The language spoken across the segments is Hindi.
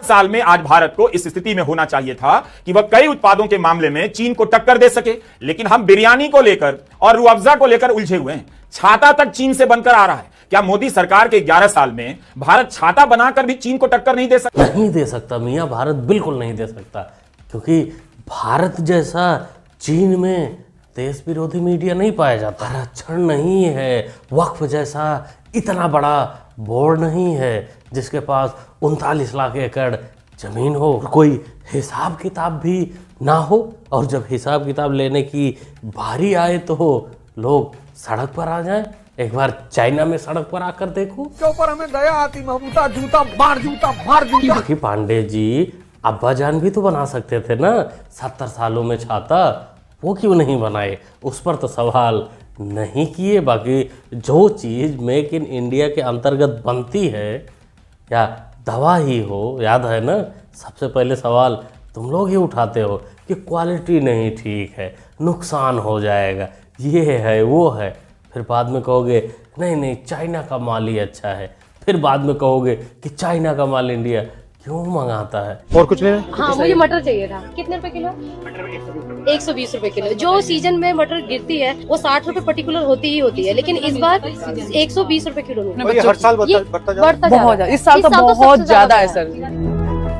साल में आज भारत को इस स्थिति में होना चाहिए था कि वह कई उत्पादों के मामले में चीन को टक्कर दे सके, लेकिन हम बिरयानी को लेकर और रूह अफ़ज़ा को लेकर उलझे हुए हैं। छाता तक चीन से बनकर आ रहा है। क्या मोदी सरकार के 11 साल में भारत छाता बनाकर भी चीन को टक्कर नहीं दे सकता? नहीं दे सकता मियां, भारत बिल्कुल नहीं दे सकता, क्योंकि भारत जैसा चीन में देश विरोधी मीडिया नहीं पाया जाता, आरक्षण नहीं है, वक्फ जैसा इतना बड़ा बोर्ड नहीं है जिसके पास 39 लाख एकड़ जमीन हो, कोई हिसाब किताब भी ना हो, और जब हिसाब किताब लेने की बारी आए तो लोग सड़क पर आ जाएं। एक बार चाइना में सड़क पर आकर देखो, के ऊपर हमें दया आती, महबूता जूता मार जूता मार जूता। बाकी पांडे जी अब्बा जान भी तो बना सकते थे ना 70 सालों में छाता, वो क्यों नहीं बनाए? उस पर तो सवाल नहीं किए। बाकी जो चीज़ मेक इन इंडिया के अंतर्गत बनती है, या दवा ही हो, याद है ना, सबसे पहले सवाल तुम लोग ही उठाते हो कि क्वालिटी नहीं ठीक है, नुकसान हो जाएगा, ये है वो है, फिर बाद में कहोगे नहीं नहीं चाइना का माल ही अच्छा है, फिर बाद में कहोगे कि चाइना का माल इंडिया क्यों मंगाता है। और कुछ नहीं? हाँ, मुझे मटर चाहिए था। कितने रुपए किलो? 120 रुपए किलो। जो सीजन में मटर गिरती है वो 60 रुपए पर्टिकुलर होती ही होती है, लेकिन इस बार 120 रुपए किलो में हर साल बढ़ता जा बहुत ज्यादा। इस साल तो बहुत ज्यादा है सर।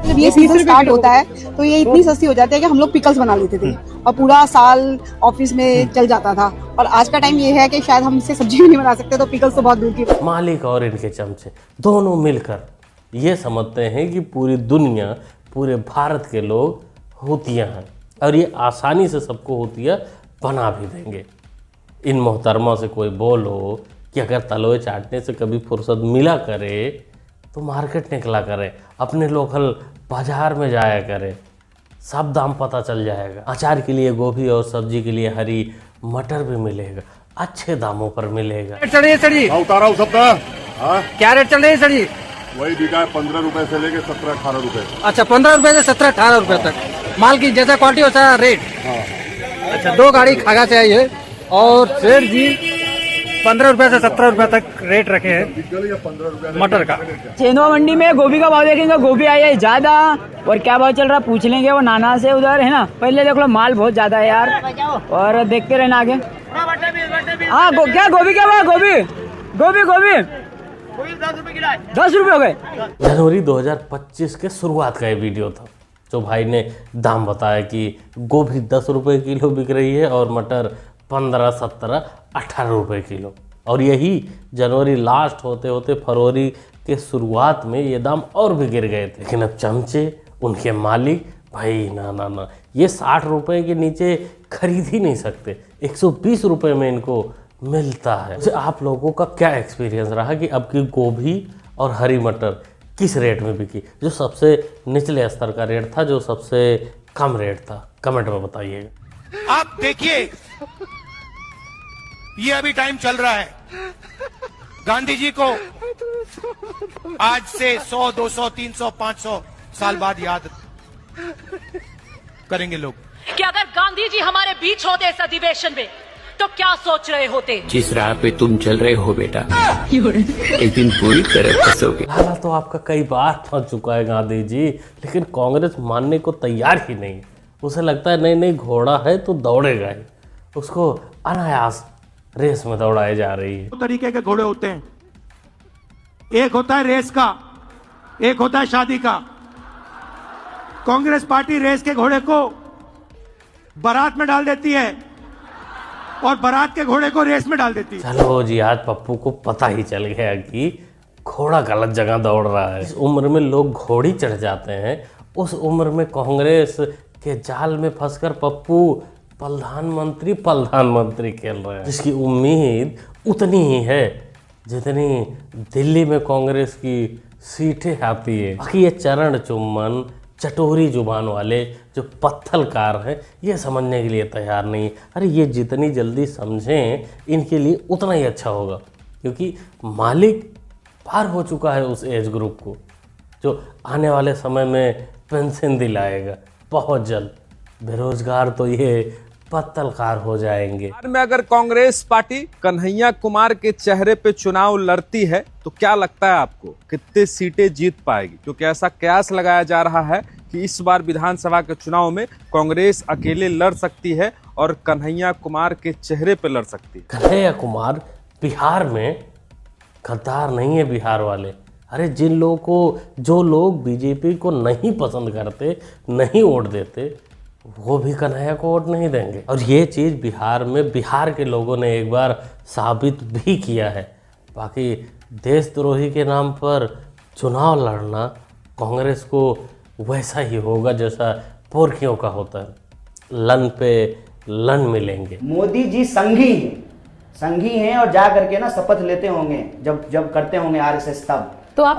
जब ये सीजन स्टार्ट होता है तो ये इतनी सस्ती हो जाती है कि हम लोग पिकल्स बना लेते थे और पूरा साल ऑफिस में चल जाता था। और आज का टाइम ये है कि शायद हम इससे सब्जी भी नहीं बना सकते, तो पिकल्स तो बहुत दूर की। मालिक और इनके चमचे दोनों मिलकर ये समझते हैं कि पूरी दुनिया, पूरे भारत के लोग होतियाँ हैं और ये आसानी से सबको होतियाँ बना भी देंगे। इन मोहतरमा से कोई बोलो कि अगर तलवे चाटने से कभी फुर्सत मिला करे तो मार्केट निकला करे, अपने लोकल बाजार में जाया करे, सब दाम पता चल जाएगा। अचार के लिए गोभी और सब्जी के लिए हरी मटर भी मिलेगा, अच्छे दामों पर मिलेगा। चढ़ी उतारा हूँ सब। क्या रेट चल रही है सड़ी? वही बिका है 15 रुपए से लेके 17-18 रुपए। अच्छा, 15 रुपए से 17-18 रुपए तक माल की जैसा क्वालिटी वैसा रेट। अच्छा, 2 गाड़ी खागा से आई है और सेठ जी 15 रुपए से 17 रुपए तक रेट रखे हैं मटर का। चेंदवा मंडी में गोभी का भाव देखेंगे, गोभी आई है ज्यादा, और क्या भाव चल रहा है पूछ लेंगे वो नाना से उधर, है ना। पहले देख लो माल बहुत ज्यादा है यार, और देखते रहना आगे। हाँ, क्या गोभी क्या भाव? गोभी गोभी गोभी 10 रुपए हो गए। जनवरी 2025 के शुरुआत का ये वीडियो था जो भाई ने दाम बताया कि गोभी 10 रुपए किलो बिक रही है और मटर 15, 17, 18 रुपए किलो। और यही जनवरी लास्ट होते होते फरवरी के शुरुआत में ये दाम और भी गिर गए थे। लेकिन अब चमचे, उनके मालिक, भाई ना ना ना, ये 60 रुपए के नीचे खरीद ही नहीं सकते, 120 रुपए में इनको मिलता है। तो आप लोगों का क्या एक्सपीरियंस रहा कि अब की गोभी और हरी मटर किस रेट में बिकी? जो सबसे निचले स्तर का रेट था, जो सबसे कम रेट था, कमेंट में बताइएगा। आप देखिए, ये अभी टाइम चल रहा है, गांधी जी को आज से 100, 200, 300, 500 साल बाद याद करेंगे लोग कि अगर गांधी जी हमारे बीच होते इस अधिवेशन में तो क्या सोच रहे होते। जिस राह पे तुम चल रहे हो बेटा, एक दिन पूरी तरह फंसोगे। लाला तो आपका कई बार फंस चुका है गांधी जी, लेकिन कांग्रेस मानने को तैयार ही नहीं। उसे लगता है नहीं नहीं घोड़ा है तो दौड़ेगा ही, उसको अनायास रेस में दौड़ाई जा रही है। 2 तरीके के घोड़े होते हैं, एक होता है रेस का, एक होता है शादी का। कांग्रेस पार्टी रेस के घोड़े को बारात में डाल देती है और बारात के घोड़े को रेस में डाल देती है। चलो जी, आज पप्पू को पता ही चल गया कि घोड़ा गलत जगह दौड़ रहा है। इस उम्र में लोग घोड़ी चढ़ जाते हैं, उस उम्र में कांग्रेस के जाल में फंसकर पप्पू प्रधानमंत्री खेल रहे हैं, जिसकी उम्मीद उतनी ही है जितनी दिल्ली में कांग्रेस की सीटें आती है। बाकी ये चरण चुम्बन चटोरी जुबान वाले जो पत्थलकार हैं, ये समझने के लिए तैयार नहीं। अरे ये जितनी जल्दी समझें इनके लिए उतना ही अच्छा होगा, क्योंकि मालिक पार हो चुका है उस एज ग्रुप को जो आने वाले समय में पेंशन दिलाएगा बहुत जल्द। बेरोजगार तो ये बत्तलकार हो जाएंगे। बिहार में अगर कांग्रेस पार्टी कन्हैया कुमार के चेहरे पे चुनाव लड़ती है तो क्या लगता है आपको कितनी सीटें जीत पाएगी? क्योंकि ऐसा कयास लगाया जा रहा है कि इस बार विधानसभा के चुनाव में कांग्रेस अकेले लड़ सकती है और कन्हैया कुमार के चेहरे पे लड़ सकती है। कन्हैया कुमार बिहार में गद्दार नहीं है। बिहार वाले, अरे जिन लोगों को, जो लोग बीजेपी को नहीं पसंद करते, नहीं वोट देते, वो भी कन्हैया को वोट नहीं देंगे। और ये चीज़ बिहार में, बिहार के लोगों ने एक बार साबित भी किया है। बाकी देशद्रोही के नाम पर चुनाव लड़ना कांग्रेस को वैसा ही होगा जैसा पोरखियों का होता है, लन पे लन मिलेंगे। मोदी जी संघी हैं और जा करके ना शपथ लेते होंगे जब करते होंगे आरएसएस तब। तो आप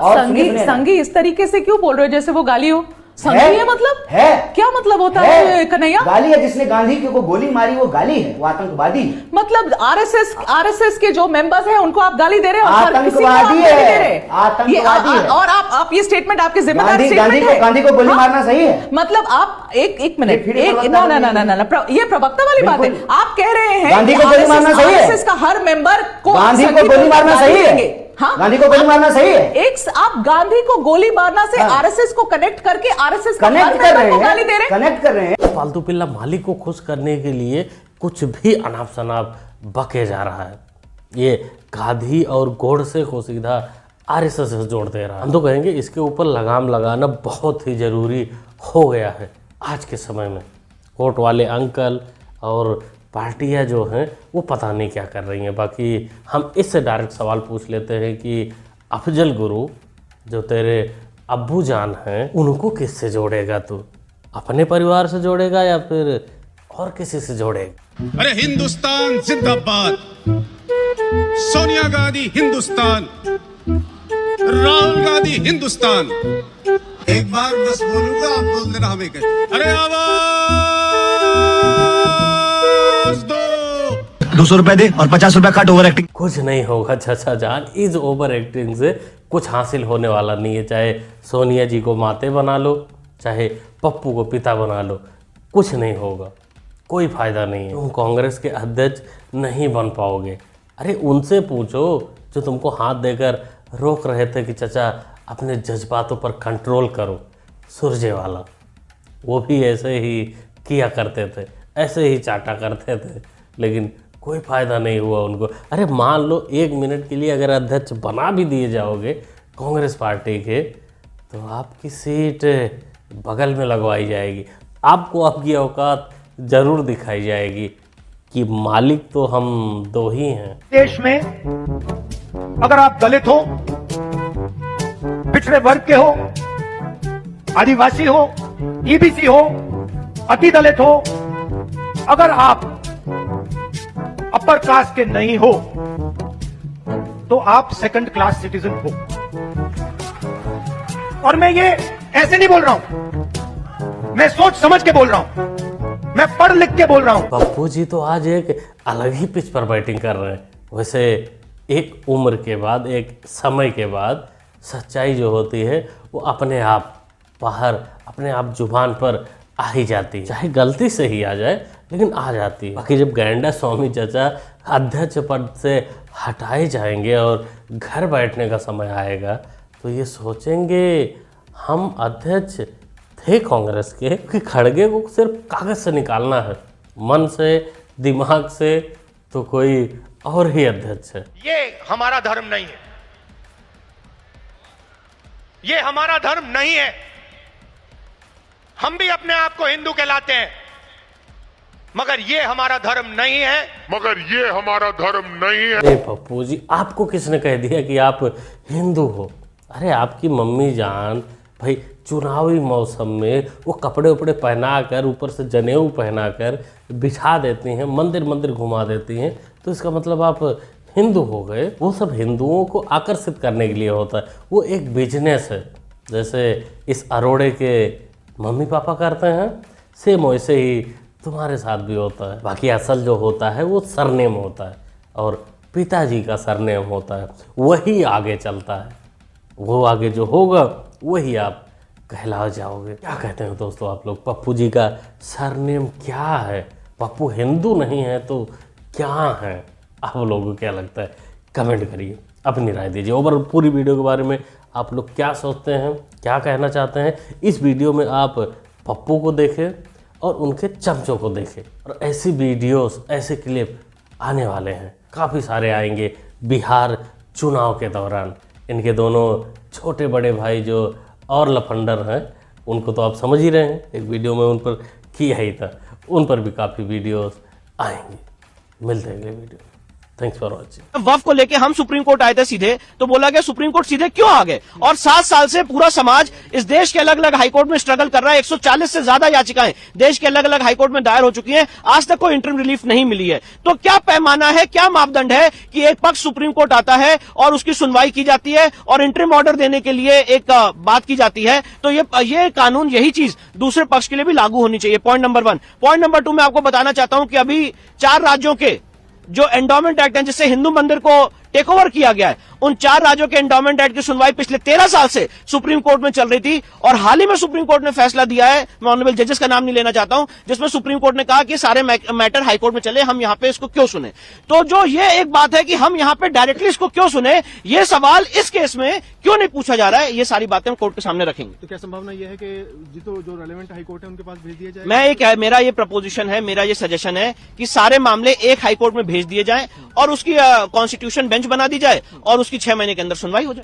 संघी इस तरीके से क्यों बोल रहे हो जैसे वो गाली हो? संघी है मतलब है, क्या मतलब होता है कन्हैया? गाली है, जिसने गांधी को गोली मारी वो गाली है, वो आतंकवादी। मतलब आरएसएस के जो मेंबर्स हैं उनको आप गाली दे रहे हो? आतंकवादी है, आतंकवादी है। और आप ये स्टेटमेंट आपकी जिम्मेदार स्टेटमेंट है? गांधी को गोली मारना सही है? मतलब आप एक मिनट, ना, ये प्रवक्ता वाली बात है। आप कह रहे हैं गांधी को गोली मारना सही है? आरएसएस का हर मेंबर को गांधी को गोली मारना सही है? हाँ? गांधी को गोली मारना सही है? आप गांधी को गोली मारना से आरएसएस को कनेक्ट करके आरएसएस का कनेक्ट कर रहे हैं। फालतू पिल्ला मालिक को खुश करने के लिए कुछ भी अनाप शनाप बके जा रहा है। ये गांधी और गोडसे को सीधा आरएसएस से जोड़ दे रहा है। हम तो कहेंगे इसके ऊपर लगाम लगाना बहुत ही जरूरी हो गया है आज के समय में। कोर्ट वाले अंकल और पार्टियां जो हैं वो पता नहीं क्या कर रही हैं। बाकी हम इससे डायरेक्ट सवाल पूछ लेते हैं कि अफजल गुरु जो तेरे अब्बू जान हैं उनको किससे जोड़ेगा तू? अपने परिवार से जोड़ेगा या फिर और किसी से जोड़ेगा? अरे हिंदुस्तान जिंदाबाद, सोनिया गांधी हिंदुस्तान, राहुल गांधी हिंदुस्तान। एक बार बस बोलूंगा, आप बोल देना हमें कैसे। अरे आवाज 200 रुपए दे और 50 रुपए कट ओवर एक्टिंग। कुछ नहीं होगा चाचा जान, इस ओवर एक्टिंग से कुछ हासिल होने वाला नहीं है। चाहे सोनिया जी को माते बना लो, चाहे पप्पू को पिता बना लो, कुछ नहीं होगा, कोई फायदा नहीं है। तुम कांग्रेस के अध्यक्ष नहीं बन पाओगे। अरे उनसे पूछो जो तुमको हाथ देकर रोक रहे थे कि चाचा अपने जज्बातों पर कंट्रोल करो। सुरजेवाला वो भी ऐसे ही किया करते थे, ऐसे ही चाटा करते थे, लेकिन कोई फ़ायदा नहीं हुआ उनको। अरे मान लो 1 मिनट के लिए अगर अध्यक्ष बना भी दिए जाओगे कांग्रेस पार्टी के, तो आपकी सीट बगल में लगवाई जाएगी। आपको आपकी औकात ज़रूर दिखाई जाएगी कि मालिक तो हम दो ही हैं। देश में अगर आप दलित हो, पिछड़े वर्ग के हो, आदिवासी हो, ईबीसी हो, अति दलित हो, अगर आप अपर कास्ट के नहीं हो तो आप सेकंड क्लास सिटीजन हो। और मैं ये ऐसे नहीं बोल रहा हूं, मैं सोच समझ के बोल रहा हूं, मैं पढ़ लिख के बोल रहा हूं। पप्पू जी तो आज एक अलग ही पिच पर बैटिंग कर रहे हैं। वैसे एक उम्र के बाद, एक समय के बाद सच्चाई जो होती है वो अपने आप बाहर, अपने आप जुबान पर आ ही जाती है, चाहे गलती से ही आ जाए लेकिन आ जाती है। बाकी जब गैंडा स्वामी चाचा अध्यक्ष पद से हटाए जाएंगे और घर बैठने का समय आएगा तो ये सोचेंगे हम अध्यक्ष थे कांग्रेस के, कि खड़गे को सिर्फ कागज से निकालना है, मन से, दिमाग से तो कोई और ही अध्यक्ष है। ये हमारा धर्म नहीं है, ये हमारा धर्म नहीं है। हम भी अपने आप को हिंदू कहलाते हैं, मगर ये हमारा धर्म नहीं है, मगर ये हमारा धर्म नहीं है। अरे पप्पू जी, आपको किसने कह दिया कि आप हिंदू हो? अरे आपकी मम्मी जान भाई चुनावी मौसम में वो कपड़े उपड़े पहना कर, ऊपर से जनेऊ पहना कर बिठा देती हैं, मंदिर मंदिर घुमा देती हैं, तो इसका मतलब आप हिंदू हो गए। वो सब हिंदुओं को आकर्षित करने के लिए होता है, वो एक बिजनेस है। जैसे इस अरोड़े के मम्मी पापा करते हैं, सेम वैसे ही तुम्हारे साथ भी होता है। बाकी असल जो होता है वो सरनेम होता है, और पिताजी का सरनेम होता है, वही आगे चलता है। वो आगे जो होगा वही आप कहला जाओगे। क्या कहते हैं दोस्तों आप लोग, पप्पू जी का सरनेम क्या है पप्पू हिंदू नहीं है तो क्या है? आप लोगों को क्या लगता है? कमेंट करिए, अपनी राय दीजिए। ओवरऑल पूरी वीडियो के बारे में आप लोग क्या सोचते हैं, क्या कहना चाहते हैं? इस वीडियो में आप पप्पू को देखें और उनके चमचों को देखें, और ऐसी वीडियोस, ऐसे क्लिप आने वाले हैं, काफ़ी सारे आएंगे बिहार चुनाव के दौरान। इनके दोनों छोटे बड़े भाई जो और लफंडर हैं, उनको तो आप समझ ही रहे हैं, एक वीडियो में उन पर किया ही था, उन पर भी काफ़ी वीडियोस आएंगे। मिलते हैं अगले वीडियो। Thanks for watching. वक्फ को लेके हम सुप्रीम कोर्ट आए थे सीधे, तो बोला गया सुप्रीम कोर्ट सीधे क्यों आ गए? और 7 साल से पूरा समाज इस देश के अलग अलग हाईकोर्ट में स्ट्रगल कर रहा है। 140 से ज्यादा याचिकाएं देश के अलग अलग हाईकोर्ट में दायर हो चुकी हैं, आज तक कोई इंटरिम रिलीफ नहीं मिली है। तो क्या पैमाना है, क्या मापदंड है कि एक पक्ष सुप्रीम कोर्ट आता है और उसकी सुनवाई की जाती है और इंटरिम ऑर्डर देने के लिए एक बात की जाती है? तो ये कानून, यही चीज दूसरे पक्ष के लिए भी लागू होनी चाहिए। Point number 1। पॉइंट नंबर 2 मैं आपको बताना चाहता हूं कि अभी 4 राज्यों के जो एंडोमेंट एक्ट है, जिससे हिंदू मंदिर को टेक ओवर किया गया है, उन 4 राज्यों के एंडोमेंट एक्ट की सुनवाई पिछले 13 साल से सुप्रीम कोर्ट में चल रही थी। और हाल ही में सुप्रीम कोर्ट ने फैसला दिया है, मैं ऑनरेबल जजेस का नाम नहीं लेना चाहता हूं, जिसमें सुप्रीम कोर्ट ने कहा कि सारे मैटर हाई कोर्ट में चले, हम यहां पे इसको क्यों सुने? तो जो ये एक बात है कि हम यहां पे डायरेक्टली इसको क्यों सुने, ये सवाल इस केस में क्यों नहीं पूछा जा रहा है, ये सारी बातें हम कोर्ट के सामने रखेंगे। तो क्या संभावना यह है कि जो रेलेवेंट हाई कोर्ट है उनके पास भेज दिया जाए? मेरा ये प्रपोजिशन है, मेरा ये सजेशन है कि सारे मामले एक हाई कोर्ट में भेज दिए जाएं और उसकी कॉन्स्टिट्यूशन बेंच बना दी जाए और उसकी 6 महीने के अंदर सुनवाई हो जाए।